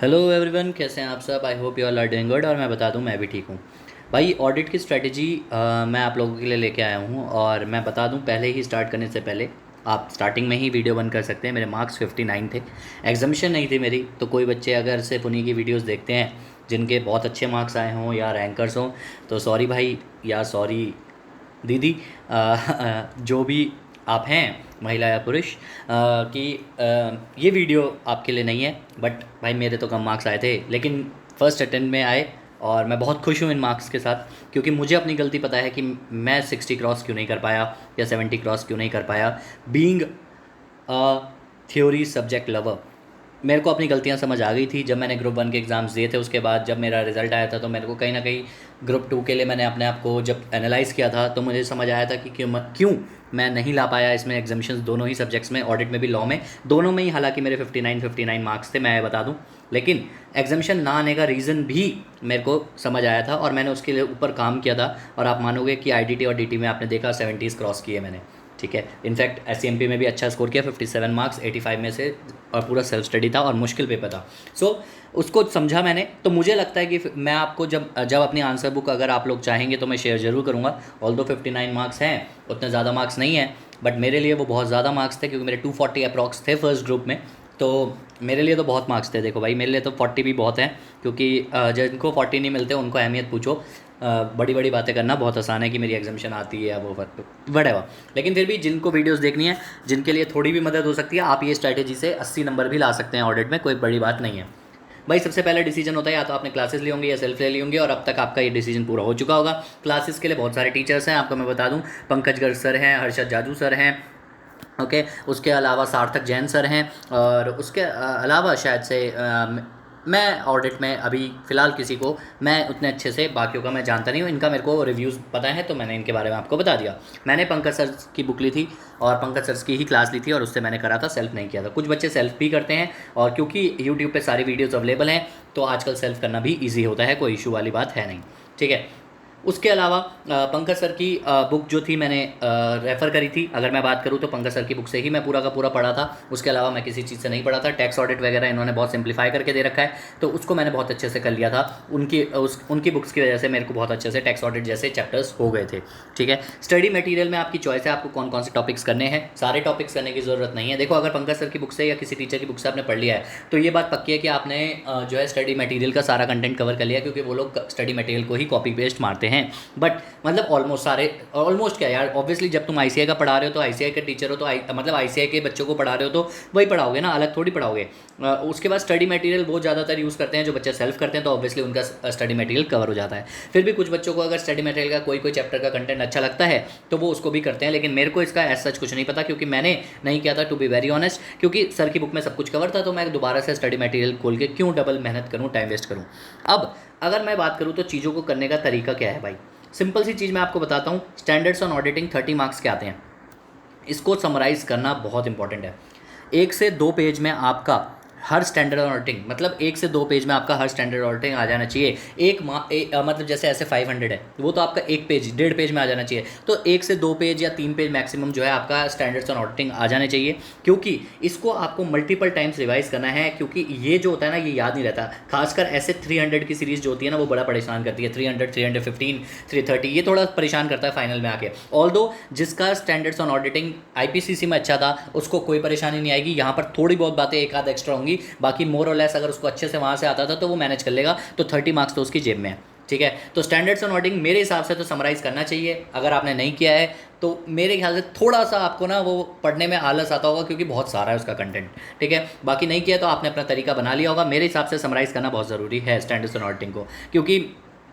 Hello everyone, कैसे हैं आप सब। I hope you all are doing good. और मैं बता दूं, मैं भी ठीक हूँ। भाई, ऑडिट की स्ट्रेटजी मैं आप लोगों के लिए लेके आया हूँ। और मैं बता दूं, पहले ही स्टार्ट करने से पहले आप स्टार्टिंग में ही वीडियो बंद कर सकते हैं। मेरे मार्क्स 59 थे। एग्जामिशन नहीं थी मेरी, तो कोई बच्चे अगर सिर्फ उन्हीं की वीडियोस देखते हैं जिनके बहुत अच्छे मार्क्स आए हों या रैंकर्स हों, तो सॉरी भाई या सॉरी दीदी, जो भी आप हैं, महिला या पुरुष, कि ये वीडियो आपके लिए नहीं है। बट भाई, मेरे तो कम मार्क्स आए थे, लेकिन फर्स्ट अटेम्प्ट में आए। और मैं बहुत खुश हूँ इन मार्क्स के साथ, क्योंकि मुझे अपनी गलती पता है कि मैं 60 क्रॉस क्यों नहीं कर पाया या 70 क्रॉस क्यों नहीं कर पाया। Being a theory subject lover, मेरे को अपनी गलतियाँ समझ आ गई थी जब मैंने ग्रुप वन के एग्ज़ाम्स दिए थे। उसके बाद जब मेरा रिज़ल्ट आया था, तो मेरे को कहीं ना कहीं ग्रुप टू के लिए मैंने अपने आप को जब एनालाइज़ किया था, तो मुझे समझ आया था कि क्यों मैं नहीं ला पाया इसमें एग्जामिशंस, दोनों ही सब्जेक्ट्स में, ऑडिट में भी लॉ में, दोनों में ही। हालांकि मेरे 59 मार्क्स थे, मैं बता दूं, लेकिन एग्जामिशन ना आने का रीज़न भी मेरे को समझ आया था और मैंने उसके लिए ऊपर काम किया था। और आप मानोगे कि आईडीटी और डीटी में आपने देखा 70s क्रॉस किए मैंने। ठीक है, इनफैक्ट एससीएमपी में भी अच्छा स्कोर किया, 57 मार्क्स 85 में से। और पूरा सेल्फ स्टडी था और मुश्किल पेपर था। उसको समझा मैंने। तो मुझे लगता है कि मैं आपको जब जब अपनी आंसर बुक अगर आप लोग चाहेंगे तो मैं शेयर ज़रूर करूँगा। ऑल्दो 59 मार्क्स हैं, उतने ज़्यादा मार्क्स नहीं हैं, बट मेरे लिए वो बहुत ज़्यादा मार्क्स थे, क्योंकि मेरे 240 अप्रॉक्स थे फर्स्ट ग्रुप में। तो मेरे लिए तो बहुत मार्क्स थे। देखो भाई, मेरे लिए तो 40 भी बहुत हैं, क्योंकि जिनको 40 नहीं मिलते उनको अहमियत पूछो। बड़ी बड़ी बातें करना बहुत आसान है कि मेरी एग्जामिशन आती है या वो वटेवर। लेकिन फिर भी जिनको वीडियोस देखनी है, जिनके लिए थोड़ी भी मदद हो सकती है, आप ये स्ट्रैटेजी से 80 नंबर भी ला सकते हैं ऑडिट में, कोई बड़ी बात नहीं है। भाई, सबसे पहला डिसीजन होता है या तो आपने क्लासेस ली होंगी या सेल्फ ले ली होंगी, और अब तक आपका ये डिसीजन पूरा हो चुका होगा। क्लासेस के लिए बहुत सारे टीचर्स हैं, आपको मैं बता दूं, पंकज गर्ग सर हैं, हर्षद जाजू सर हैं, ओके। उसके अलावा सार्थक जैन सर हैं, और उसके अलावा शायद से मैं ऑडिट में अभी फ़िलहाल किसी को, मैं उतने अच्छे से बाकियों का मैं जानता नहीं हूँ। इनका मेरे को रिव्यूज़ पता है, तो मैंने इनके बारे में आपको बता दिया। मैंने पंकज सर की बुक ली थी और पंकज सर की ही क्लास ली थी, और उससे मैंने करा था, सेल्फ नहीं किया था। कुछ बच्चे सेल्फ भी करते हैं, और क्योंकि यूट्यूब पे सारी वीडियोज़ अवेलेबल हैं, तो आजकल सेल्फ करना भी ईजी होता है, कोई इशू वाली बात है नहीं। ठीक है। उसके अलावा पंकज सर की बुक जो थी, मैंने रेफ़र करी थी। अगर मैं बात करूँ तो पंकज सर की बुक से ही मैं पूरा का पूरा पढ़ा था। उसके अलावा मैं किसी चीज़ से नहीं पढ़ा था। टैक्स ऑडिट वगैरह इन्होंने बहुत सिंप्लीफाई करके दे रखा है, तो उसको मैंने बहुत अच्छे से कर लिया था। उनकी बुक्स की वजह से मेरे को बहुत अच्छे से टैक्स ऑडिट जैसे चैप्टर्स हो गए थे। ठीक है। स्टडी मटेरियल में आपकी चॉइस है, आपको कौन कौन से टॉपिक्स करने हैं। सारे टॉपिक्स करने की ज़रूरत नहीं है। देखो, अगर पंकज सर की बुक से या किसी टीचर की बुक से आपने पढ़ लिया है, तो ये बात पक्की है कि आपने जो है स्टडी मटेरियल का सारा कंटेंट कवर कर लिया, क्योंकि वो लोग स्टडी मटेरियल को ही कॉपी पेस्ट मारते हैं। बट मतलब ऑलमोस्ट सारे, ऑलमोस्ट क्या यार, ऑब्वियसली जब तुम आईसीआई का पढ़ा रहे हो तो आईसीआई के टीचर हो, तो मतलब आईसीआई के बच्चों को पढ़ा रहे हो तो वही पढ़ाओगे ना, अलग थोड़ी पढ़ाओगे। उसके बाद स्टडी मटेरियल बहुत ज़्यादातर यूज़ करते हैं जो बच्चे सेल्फ करते हैं, तो ऑब्वियसली उनका स्टडी मटेरियल कवर हो जाता है। फिर भी कुछ बच्चों को अगर स्टडी मटेरियल का कोई कोई चैप्टर का कंटेंट अच्छा लगता है, तो वो उसको भी करते हैं। लेकिन मेरे को इसका एज सच कुछ नहीं पता, क्योंकि मैंने नहीं किया था, टू बी वेरी ऑनेस्ट। क्योंकि सर की बुक में सब कुछ कवर था, तो मैं दोबारा से स्टडी मटेरियल खोल के क्यों डबल मेहनत करूँ, टाइम वेस्ट करूँ। अब अगर मैं बात करूँ तो चीज़ों को करने का तरीका क्या है भाई, सिंपल सी चीज़ मैं आपको बताता हूँ। स्टैंडर्ड्स ऑन ऑडिटिंग 30 मार्क्स के आते हैं। इसको समराइज़ करना बहुत इंपॉर्टेंट है। 1 से 2 पेज में आपका हर स्टैंडर्ड ऑडिटिंग, मतलब 1 से 2 पेज में आपका हर स्टैंडर्ड ऑडिटिंग आ जाना चाहिए। मतलब जैसे ऐसे 500 है, वो तो आपका 1 पेज 1.5 पेज में आ जाना चाहिए। तो 1 से 2 पेज या 3 पेज मैक्सिमम जो है आपका स्टैंडर्ड्स ऑन ऑडिटिंग आ जाने चाहिए, क्योंकि इसको आपको मल्टीपल टाइम्स रिवाइज करना है। क्योंकि ये जो होता है ना, ये याद नहीं रहता। खासकर ऐसे 300 की सीरीज़ जो होती है ना, वो बड़ा परेशान करती है। 300, 315, 330, ये थोड़ा परेशान करता है फाइनल में आके। ऑल्दो जिसका स्टैंडर्ड्स ऑन ऑडिटिंग आईपीसीसी में अच्छा था, उसको कोई परेशानी नहीं आएगी। यहाँ पर थोड़ी बहुत बातें एक आध एक्स्ट्रा होंगी, बाकी मोर और लेस अगर उसको अच्छे से वहाँ से आता था तो वो मैनेज कर लेगा। तो 30 मार्क्स तो उसकी जेब में है। ठीक है। तो स्टैंडर्ड्स ऑन ऑडिटिंग मेरे हिसाब से तो समराइज़ करना चाहिए। अगर आपने नहीं किया है तो मेरे ख्याल से थोड़ा सा आपको ना वो पढ़ने में आलस आता होगा, क्योंकि बहुत सारा है उसका कंटेंट। ठीक है। बाकी नहीं किया तो आपने अपना तरीका बना लिया होगा। मेरे हिसाब से समराइज़ करना बहुत ज़रूरी है स्टैंडर्ड्स ऑन ऑडिटिंग को, क्योंकि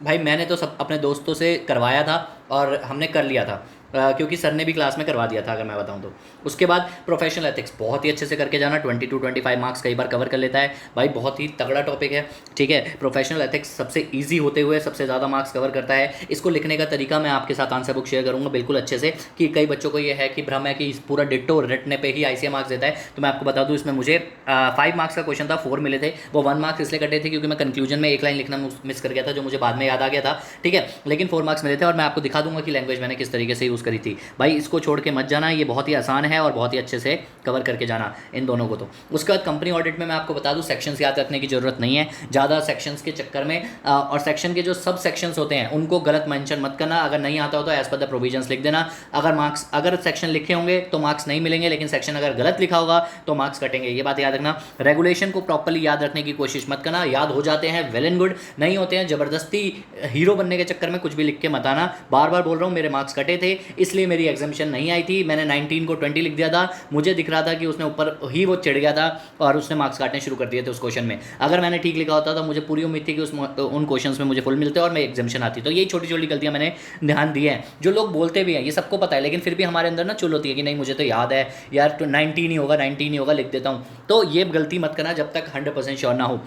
भाई मैंने तो सब अपने दोस्तों से करवाया था और हमने कर लिया था, क्योंकि सर ने भी क्लास में करवा दिया था, अगर मैं बताऊं तो। उसके बाद प्रोफेशनल एथिक्स बहुत ही अच्छे से करके जाना। 22-25 मार्क्स कई बार कवर कर लेता है भाई, बहुत ही तगड़ा टॉपिक है। ठीक है। प्रोफेशनल एथिक्स सबसे ईजी होते हुए सबसे ज़्यादा मार्क्स कवर करता है। इसको लिखने का तरीका मैं आपके साथ आंसर बुक शेयर करूँगा बिल्कुल अच्छे से, कि कई बच्चों को ये है कि भ्रम है कि इस पूरा डिट्टो रटने पर ही आईसीए मार्क्स देता है। तो मैं आपको बता दूँ, इसमें मुझे 5 मार्क्स का क्वेश्चन था, 4 मिले थे। वो 1 मार्क्स इसलिए कटे थे क्योंकि मैं कंक्लूजन में एक लाइन लिखना मिस कर गया था, जो मुझे बाद में याद आ गया था। ठीक है। लेकिन 4 मार्क्स मिले थे, और मैं आपको दिखा दूंगा कि लैंग्वेज मैंने किस तरीके से यूज़ यूज़ करी थी। भाई इसको छोड़ के मत जाना, ये बहुत ही आसान है और बहुत ही अच्छे से कवर करके जाना इन दोनों को। तो उसके बाद कंपनी ऑडिट में मैं आपको बता दूं सेक्शंस याद रखने की ज़रूरत नहीं है ज़्यादा सेक्शंस के चक्कर में, और सेक्शन के जो सब सेक्शंस होते हैं उनको गलत मेंशन मत करना। अगर नहीं आता हो तो एज पर द प्रोविजंस लिख देना। अगर सेक्शन लिखे होंगे तो मार्क्स नहीं मिलेंगे, लेकिन सेक्शन अगर गलत लिखा होगा तो मार्क्स कटेंगे, ये बात याद रखना। रेगुलेशन को प्रॉपर्ली याद रखने की कोशिश मत करना। याद हो जाते हैं वेल एंड गुड, नहीं होते हैं ज़बरदस्ती हीरो बनने के चक्कर में कुछ भी लिख के मत आना। बार बार बोल रहा हूँ, मेरे मार्क्स कटे थे इसलिए मेरी एग्जामिशन नहीं आई थी। मैंने 19 को 20 लिख दिया था, मुझे दिख रहा था कि उसने ऊपर ही वो चिढ़ गया था और उसने मार्क्स काटने शुरू कर दिए थे उस क्वेश्चन में। अगर मैंने ठीक लिखा होता तो मुझे पूरी उम्मीद थी कि उन क्वेश्चंस में मुझे फुल मिलते और मैं एग्जामिशन आती। तो यही छोटी छोटी गलतियां मैंने ध्यान दी है। जो लोग बोलते भी हैं ये सबको पता है, लेकिन फिर भी हमारे अंदर ना चुल होती है कि नहीं मुझे तो याद है यार, तो 19 ही होगा 19 ही होगा, लिख देता हूँ। तो ये गलती मत करना जब तक 100% श्योर ना हो।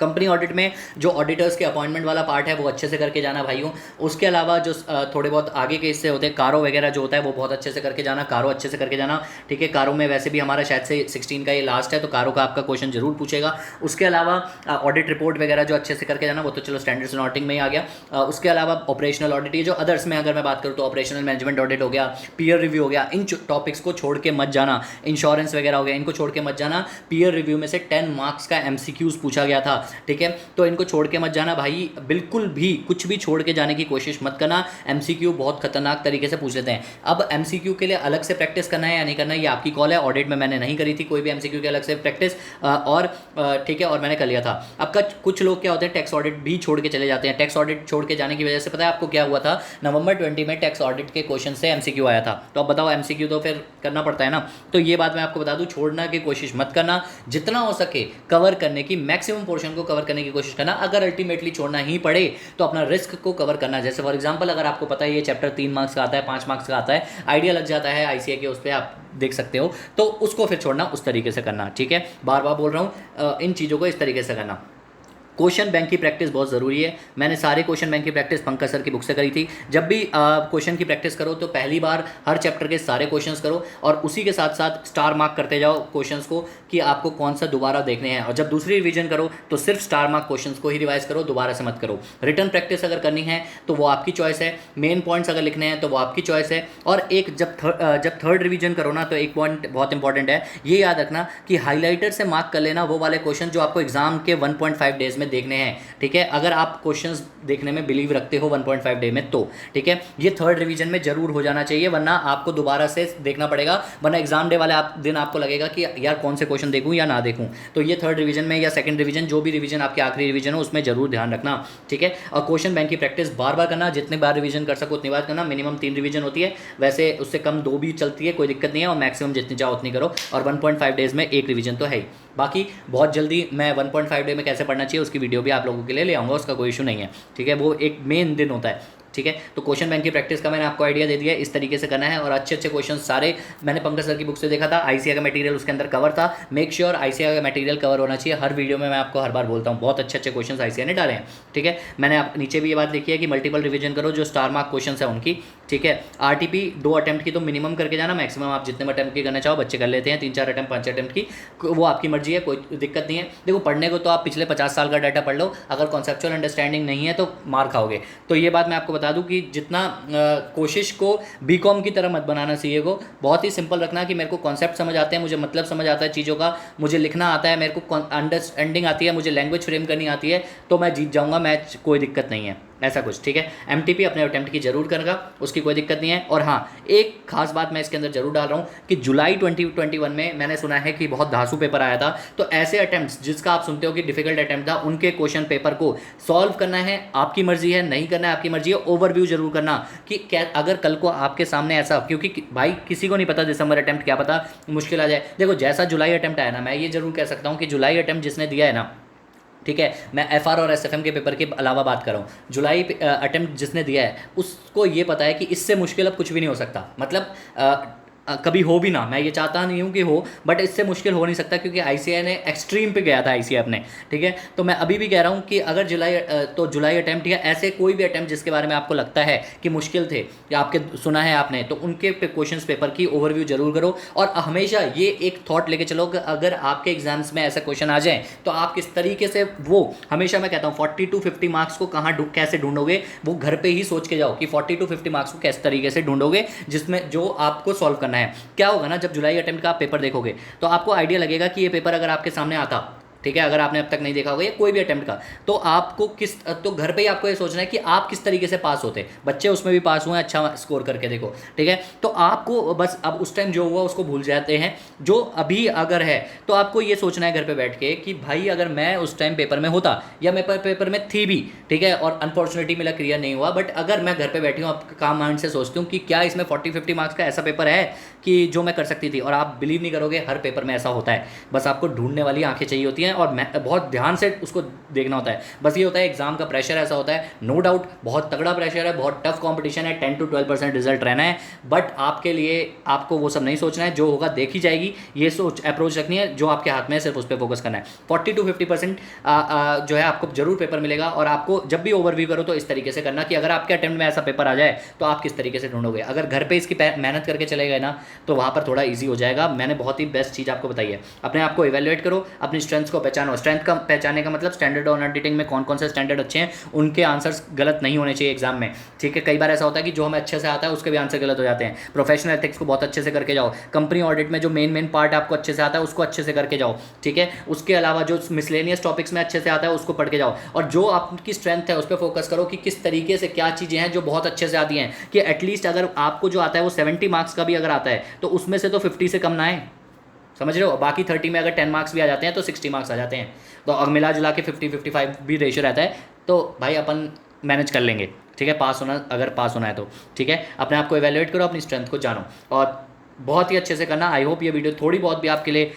कंपनी ऑडिट में जो ऑडिटर्स के अपॉइंटमेंट वाला पार्ट है वो अच्छे से करके जाना भाइयों। उसके अलावा जो थोड़े बहुत आगे के हिस्से होते हैं, कारो वगैरह जो होता है वो बहुत अच्छे से करके जाना, कारो अच्छे से करके जाना, ठीक है। कारो में वैसे भी हमारा शायद से 16 का ये लास्ट है, तो कारो का आपका क्वेश्चन जरूर पूछेगा। उसके अलावा ऑडिट रिपोर्ट वगैरह जो अच्छे से करके जाना, वो तो चलो स्टैंडर्ड्स एंड ऑडिटिंग में ही आ गया। उसके अलावा ऑपरेशनल ऑडिट, ये जो अदर्स में अगर मैं बात करूँ तो ऑपरेशनल मैनेजमेंट ऑडिट हो गया, पीयर रिव्यू हो गया, इन टॉपिक्स को छोड़ के मत जाना। इंश्योरेंस वगैरह हो गया, इनको छोड़ के मत जाना। पीयर रिव्यू में से 10 मार्क्स का MCQs पूछा गया था, ठीक है, तो इनको छोड़ के मत जाना भाई, बिल्कुल भी कुछ भी छोड़ के जाने की कोशिश मत करना। MCQ बहुत खतरनाक तरीके से पूछ लेते हैं। अब MCQ के लिए अलग से प्रैक्टिस करना है या नहीं करना है ये आपकी कॉल है। ऑडिट में मैंने नहीं करी थी कोई भी MCQ के अलग से प्रैक्टिस, और ठीक है, और मैंने कर लिया था। अब कुछ लोग क्या होते हैं, टैक्स ऑडिट भी छोड़ के चले जाते हैं। टैक्स ऑडिट छोड़ के जाने की वजह से पता है आपको क्या हुआ था, नवंबर 20 में टैक्स ऑडिट के क्वेश्चन से MCQ आया था। तो अब बताओ, MCQ तो फिर करना पड़ता है ना। तो ये बात मैं आपको बता दूं, छोड़ना की कोशिश मत करना, जितना हो सके कवर करने की, मैक्सिमम पोर्शन को कवर करने की कोशिश करना। अगर अल्टीमेटली छोड़ना ही पड़े तो अपना रिस्क को कवर करना। जैसे फॉर एग्जांपल अगर आपको पता है ये चैप्टर 3 मार्क्स का आता है, 5 मार्क्स का आता है, आइडिया लग जाता है ICA के, उस पर आप देख सकते हो, तो उसको फिर छोड़ना उस तरीके से करना, ठीक है। बार बार बोल रहा हूँ, इन चीज़ों को इस तरीके से करना। क्वेश्चन बैंक की प्रैक्टिस बहुत ज़रूरी है। मैंने सारे क्वेश्चन बैंक की प्रैक्टिस पंकज सर की बुक से करी थी। जब भी क्वेश्चन की प्रैक्टिस करो तो पहली बार हर चैप्टर के सारे क्वेश्चंस करो और उसी के साथ साथ स्टार मार्क करते जाओ क्वेश्चंस को कि आपको कौन सा दोबारा देखने हैं। और जब दूसरी रिवीजन करो तो सिर्फ स्टार मार्क क्वेश्चंस को ही रिवाइज करो, दोबारा से मत करो। रिटर्न प्रैक्टिस अगर करनी है तो वो आपकी चॉइस है, मेन पॉइंट्स अगर लिखने हैं तो वो आपकी चॉइस है। और एक जब थर्ड रिवीजन करो ना, तो एक पॉइंट बहुत इंपॉर्टेंट है, ये याद रखना कि हाईलाइटर से मार्क कर लेना वो वाले क्वेश्चन जो आपको एग्जाम के 1.5 डेज में देखने हैं, ठीक है। अगर आप क्वेश्चंस देखने में बिलीव रखते हो 1.5 डे में, तो ठीक है, ये थर्ड रिवीजन में जरूर हो जाना चाहिए, वरना आपको दोबारा से देखना पड़ेगा। वरना एग्जाम डे वाले दिन आपको लगेगा कि यार कौन से क्वेश्चन देखूं या ना देखूं। तो ये थर्ड रिवीजन में या सेकंड रिवीजन, जो भी रिवीजन आपकी आखिरी रिवीजन हो, उसमें जरूर ध्यान रखना, ठीक है। और क्वेश्चन बैंक की प्रैक्टिस बार बार करना, जितने बार रिवीजन कर सको उतनी बार करना। मिनिमम 3 रिवीजन होती है, वैसे उससे कम 2 भी चलती है, कोई दिक्कत नहीं है। और मैक्सिमम जितनी चाहो उतनी करो, और 1.5 डेज में एक रिवीजन तो है ही। बाकी बहुत जल्दी मैं 1.5 डे में कैसे पढ़ना चाहिए उसकी वीडियो भी आप लोगों के लिए ले आऊँगा, उसका कोई इशू नहीं है, ठीक है। वो एक मेन दिन होता है, ठीक है। तो क्वेश्चन बैंक की प्रैक्टिस का मैंने आपको आइडिया दे दिया, इस तरीके से करना है। और अच्छे अच्छे क्वेश्चन सारे मैंने पंकज सर की बुक से देखा था, ICA का मटेरियल उसके अंदर कवर था। मेक श्योर ICA का मटेरियल कवर होना चाहिए। हर वीडियो में मैं आपको हर बार बोलता हूँ, बहुत अच्छे अच्छे क्वेश्चन ICA ने डाले हैं, ठीक है। मैंने आप नीचे भी ये बात लिखी है कि मल्टीपल रिवीजन करो, जो स्टार मार्क क्वेश्चन है उनकी, ठीक है। RTP 2 अटैम्प्ट की तो मिनिमम करके जाना, मैक्सिमम आप जितने अटैम्प्ट की करना चाहो, बच्चे कर लेते हैं 3-4 अटैम्प्ट 5 अटैम्प्ट की, वो आपकी मर्जी है, कोई दिक्कत नहीं है। देखो पढ़ने को तो आप पिछले 50 साल का डाटा पढ़ लो, अगर कॉन्सेप्चुअल अंडरस्टैंडिंग नहीं है तो मार खाओगे। तो ये बात मैं आपको बता दूं कि जितना कोशिश को BCom की तरह मत बनाना चाहिए को, बहुत ही सिंपल रखना कि मेरे को कॉन्सेप्ट समझ आते हैं, मुझे मतलब समझ आता है चीज़ों का, मुझे लिखना आता है, मेरे को अंडरस्टैंडिंग आती है, मुझे लैंग्वेज फ्रेम करनी आती है, तो मैं जीत जाऊंगा मैच, कोई दिक्कत नहीं है, ऐसा कुछ, ठीक है। MTP अपने अटैम्प्ट की जरूर करेगा, उसकी कोई दिक्कत नहीं है। और हाँ, एक खास बात मैं इसके अंदर जरूर डाल रहा हूँ कि जुलाई 2021 में मैंने सुना है कि बहुत धांसू पेपर आया था, तो ऐसे अटैम्प्ट्स जिसका आप सुनते हो कि डिफिकल्ट अटैम्प्ट था, उनके क्वेश्चन पेपर को सॉल्व करना है, आपकी मर्जी है, नहीं करना है आपकी मर्जी है। ओवरव्यू जरूर करना कि क्या अगर कल को आपके सामने ऐसा, क्योंकि भाई किसी को नहीं पता दिसंबर अटैम्प्ट क्या पता मुश्किल आ जाए। देखो जैसा जुलाई अटैम्प्ट आया ना, मैं ये जरूर कह सकता हूँ कि जुलाई अटैम्प्ट जिसने दिया है ना, ठीक है, मैं FR और SFM के पेपर के अलावा बात कर रहा हूँ, जुलाई अटैम्प्ट जिसने दिया है उसको ये पता है कि इससे मुश्किल अब कुछ भी नहीं हो सकता। मतलब कभी हो भी ना, मैं ये चाहता नहीं हूँ कि हो, बट इससे मुश्किल हो नहीं सकता क्योंकि आईसीआई ने एक्सट्रीम पे गया था आईसीआई अपने। ठीक है, तो मैं अभी भी कह रहा हूँ कि अगर जुलाई तो जुलाई अटैम्प्ट या ऐसे कोई भी अटैम्प्ट जिसके बारे में आपको लगता है कि मुश्किल थे या आपके सुना है आपने, तो उनके क्वेश्चन पेपर की ओवरव्यू जरूर करो। और हमेशा ये एक थॉट लेके चलो कि अगर आपके एग्जाम्स में ऐसा क्वेश्चन आ जाए तो आप किस तरीके से वो, हमेशा मैं कहता हूँ 40 to 50 मार्क्स को कहाँ कैसे ढूंढोगे, वो घर पे ही सोच के जाओ कि 40 to 50 मार्क्स को किस तरीके से ढूंढोगे जिसमें जो आपको सॉल्व करना है। क्या होगा ना, जब जुलाई अटेम्प्ट का आप पेपर देखोगे तो आपको आइडिया लगेगा कि ये पेपर अगर आपके सामने आता, ठीक है, अगर आपने अब तक नहीं देखा होगा या कोई भी अटेम्प्ट का, तो आपको किस, तो घर पे ही आपको ये सोचना है कि आप किस तरीके से पास होते। बच्चे उसमें भी पास हुए हैं अच्छा स्कोर करके, देखो ठीक है, तो आपको बस अब उस टाइम जो हुआ उसको भूल जाते हैं। जो अभी अगर है तो आपको ये सोचना है घर पे बैठ के कि भाई अगर मैं उस टाइम पेपर में होता या मैं पेपर में थी भी, ठीक है, और अनफॉर्चुनेटली मेरा क्लियर नहीं हुआ, बट अगर मैं घर पे बैठी हूँ आप काम माइंड से सोचती हूँ कि क्या इसमें 40-50 मार्क्स का ऐसा पेपर है कि जो मैं कर सकती थी। और आप बिलीव नहीं करोगे, हर पेपर में ऐसा होता है, बस आपको ढूंढने वाली आंखें चाहिए होती हैं और बहुत ध्यान से उसको देखना होता है। बस ये होता है एग्जाम का प्रेशर ऐसा होता है, नो डाउट बहुत तगड़ा प्रेशर है, बहुत टफ कंपटीशन है, 10 to 12% रिजल्ट रहना है, बट आपके लिए आपको वो सब नहीं सोचना है, जो होगा देखी जाएगी, ये सोच अप्रोच रखनी है, जो आपके हाथ में है सिर्फ उस पर फोकस करना है। 40 to 50% जो है आपको जरूर पेपर मिलेगा। और आपको जब भी ओवरव्यू करो तो इस तरीके से करना कि अगर आपके अटेम्प्ट में ऐसा पेपर आ जाए तो आप किस तरीके से ढूंढोगे। अगर घर पे इसकी मेहनत करके चले गए ना तो वहाँ पर थोड़ा ईजी हो जाएगा। मैंने बहुत ही बेस्ट चीज़ आपको बताई है, अपने आप को इवेल्युएट करो, अपनी स्ट्रेंथ्स को पहचानो। स्ट्रेंथ का पहचानने का मतलब स्टैंडर्ड ऑन एडिटिंग में कौन कौन से स्टैंडर्ड अच्छे हैं, उनके आंसर्स गलत नहीं होने चाहिए एग्जाम में। ठीक है, कई बार ऐसा होता है कि जो हमें अच्छे से आता है उसके भी आंसर गलत हो जाते हैं। प्रोफेशनल एथिक्स को बहुत अच्छे से करके जाओ, कंपनी ऑडिट में जो मेन पार्ट आपको अच्छे से आता है उसको अच्छे से करके जाओ। ठीक है, उसके अलावा जो मिसलेनियस टॉपिक्स में अच्छे से आता है उसको पढ़ के जाओ, और जो आपकी स्ट्रेंथ है उस पर फोकस करो कि किस तरीके से क्या चीज़ें हैं जो बहुत अच्छे से आती हैं, कि एटलीस्ट अगर आपको जो आता है वो 70 मार्क्स का भी अगर आता है तो उसमें से तो 50 से कम ना आए, समझ रहे हो। बाकी 30 में अगर 10 मार्क्स भी आ जाते हैं तो 60 मार्क्स आ जाते हैं, तो अब मिला जुला के 50-55 भी रेशियो रहता है, तो भाई अपन मैनेज कर लेंगे। ठीक है, पास होना, अगर पास होना है तो ठीक है, अपने आप को इवेल्युएट करो, अपनी स्ट्रेंथ को जानो और बहुत ही अच्छे से करना। आई होप ये वीडियो थोड़ी बहुत भी आपके लिए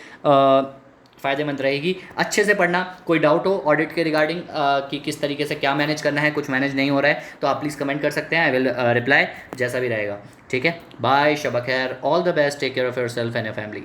फ़ायदेमंद रहेगी। अच्छे से पढ़ना, कोई डाउट हो ऑडिट के रिगार्डिंग कि किस तरीके से क्या मैनेज करना है, कुछ मैनेज नहीं हो रहा है तो आप प्लीज़ कमेंट कर सकते हैं, आई विल रिप्लाई जैसा भी रहेगा। ठीक है, बाय, शब खैर, all the best, take care of yourself and your family.